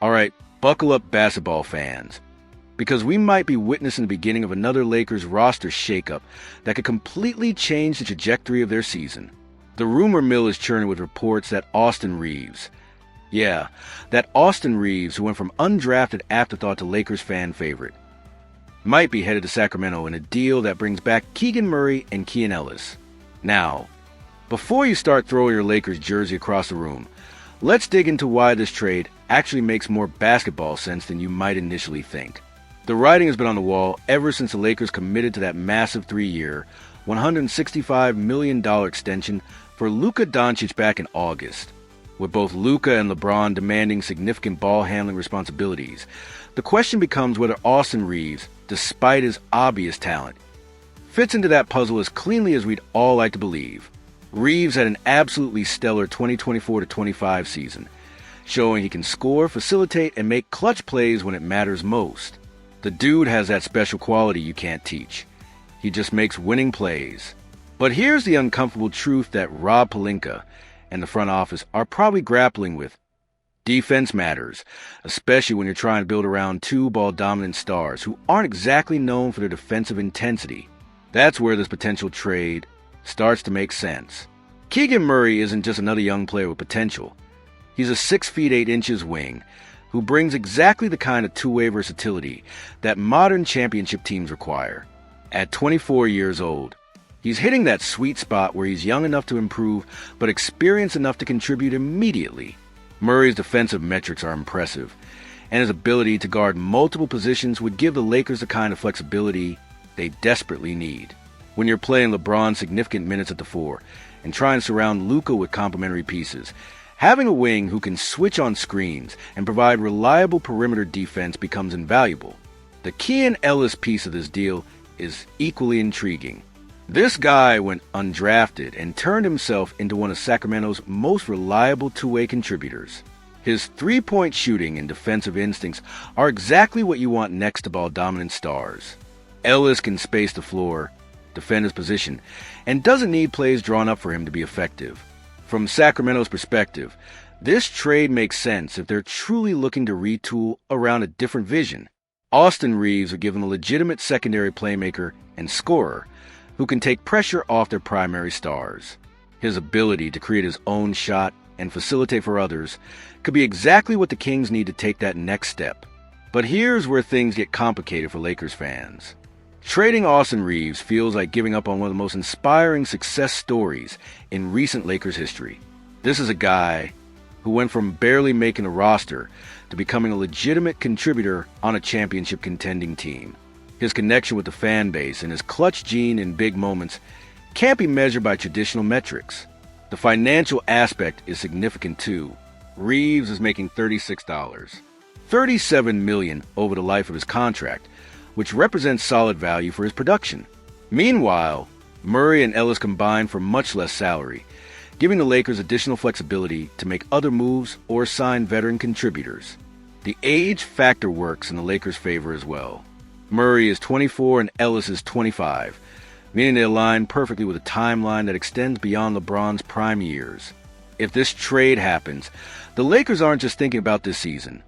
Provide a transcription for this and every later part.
All right, buckle up, basketball fans, because we might be witnessing the beginning of another Lakers roster shakeup that could completely change the trajectory of their season. The rumor mill is churning with reports that Austin Reaves, that Austin Reaves, who went from undrafted afterthought to Lakers fan favorite, might be headed to Sacramento in a deal that brings back Keegan Murray and Keon Ellis. Now, before you start throwing your Lakers jersey across the room, let's dig into why this trade actually makes more basketball sense than you might initially think. The writing has been on the wall ever since the Lakers committed to that massive 3-year, $165 million extension for Luka Doncic back in August. With both Luka and LeBron demanding significant ball-handling responsibilities, the question becomes whether Austin Reaves, despite his obvious talent, fits into that puzzle as cleanly as we'd all like to believe. Reaves had an absolutely stellar 2024-25 season, showing he can score, facilitate, and make clutch plays when it matters most. The dude has that special quality you can't teach. He just makes winning plays. But here's the uncomfortable truth that Rob Pelinka and the front office are probably grappling with. Defense matters, especially when you're trying to build around two ball-dominant stars who aren't exactly known for their defensive intensity. That's where this potential trade starts to make sense. Keegan Murray isn't just another young player with potential. He's a 6 feet 8 inches wing who brings exactly the kind of two-way versatility that modern championship teams require. At 24 years old, he's hitting that sweet spot where he's young enough to improve but experienced enough to contribute immediately. Murray's defensive metrics are impressive, and his ability to guard multiple positions would give the Lakers the kind of flexibility they desperately need. When you're playing LeBron significant minutes at the 4 and trying to surround Luka with complementary pieces, having a wing who can switch on screens and provide reliable perimeter defense becomes invaluable. The Keon Ellis piece of this deal is equally intriguing. This guy went undrafted and turned himself into one of Sacramento's most reliable two-way contributors. His three-point shooting and defensive instincts are exactly what you want next to ball-dominant stars. Ellis can space the floor, defend his position, and doesn't need plays drawn up for him to be effective. From Sacramento's perspective, this trade makes sense if they're truly looking to retool around a different vision. Austin Reaves would give them a legitimate secondary playmaker and scorer who can take pressure off their primary stars. His ability to create his own shot and facilitate for others could be exactly what the Kings need to take that next step. But here's where things get complicated for Lakers fans. Trading Austin Reaves feels like giving up on one of the most inspiring success stories in recent Lakers history. This is a guy who went from barely making a roster to becoming a legitimate contributor on a championship contending team. His connection with the fan base and his clutch gene in big moments can't be measured by traditional metrics. The financial aspect is significant too. Reaves is making $37 million over the life of his contract, which represents solid value for his production. Meanwhile, Murray and Ellis combine for much less salary, giving the Lakers additional flexibility to make other moves or sign veteran contributors. The age factor works in the Lakers' favor as well. Murray is 24 and Ellis is 25, meaning they align perfectly with a timeline that extends beyond LeBron's prime years. If this trade happens, the Lakers aren't just thinking about this season.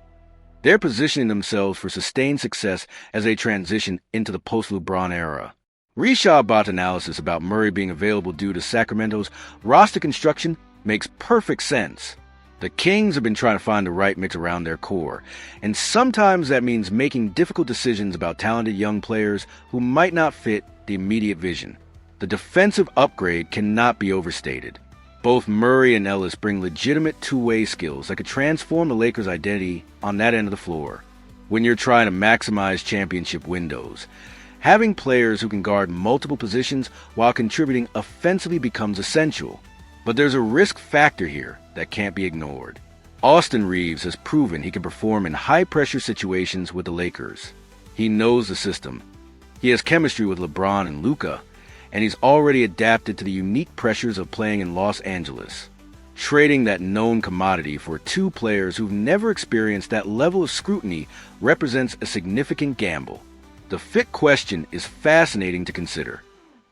They're positioning themselves for sustained success as they transition into the post-LeBron era. Reshab Bhatt's analysis about Murray being available due to Sacramento's roster construction makes perfect sense. The Kings have been trying to find the right mix around their core, and sometimes that means making difficult decisions about talented young players who might not fit the immediate vision. The defensive upgrade cannot be overstated. Both Murray and Ellis bring legitimate two-way skills that could transform the Lakers' identity on that end of the floor. When you're trying to maximize championship windows, having players who can guard multiple positions while contributing offensively becomes essential. But there's a risk factor here that can't be ignored. Austin Reaves has proven he can perform in high-pressure situations with the Lakers. He knows the system. He has chemistry with LeBron and Luka, and he's already adapted to the unique pressures of playing in Los Angeles. Trading that known commodity for two players who've never experienced that level of scrutiny represents a significant gamble. The fit question is fascinating to consider.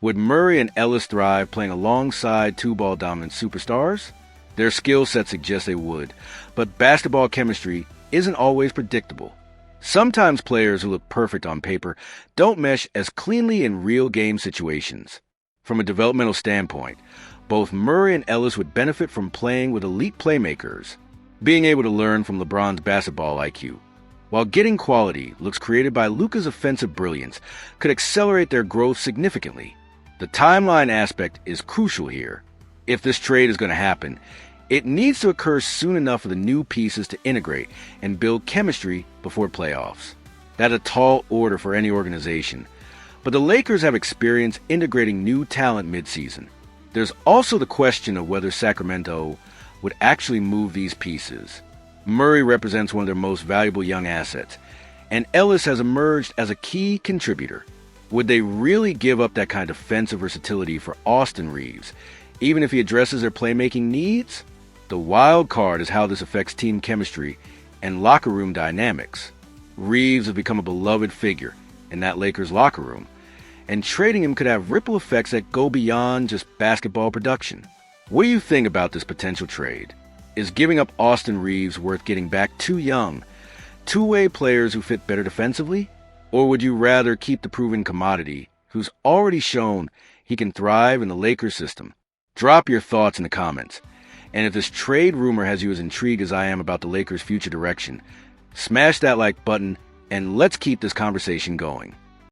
Would Murray and Ellis thrive playing alongside two ball-dominant superstars? Their skill set suggests they would, but basketball chemistry isn't always predictable. Sometimes players who look perfect on paper don't mesh as cleanly in real game situations. From a developmental standpoint, both Murray and Ellis would benefit from playing with elite playmakers, being able to learn from LeBron's basketball IQ. While getting quality looks created by Luka's offensive brilliance could accelerate their growth significantly. The timeline aspect is crucial here. If this trade is going to happen, it needs to occur soon enough for the new pieces to integrate and build chemistry before playoffs. That's a tall order for any organization, but the Lakers have experience integrating new talent midseason. There's also the question of whether Sacramento would actually move these pieces. Murray represents one of their most valuable young assets, and Ellis has emerged as a key contributor. Would they really give up that kind of defensive versatility for Austin Reaves, even if he addresses their playmaking needs? The wild card is how this affects team chemistry and locker room dynamics. Reaves has become a beloved figure in that Lakers locker room, and trading him could have ripple effects that go beyond just basketball production. What do you think about this potential trade? Is giving up Austin Reaves worth getting back two young, two-way players who fit better defensively? Or would you rather keep the proven commodity who's already shown he can thrive in the Lakers system? Drop your thoughts in the comments. And if this trade rumor has you as intrigued as I am about the Lakers' future direction, smash that like button and let's keep this conversation going.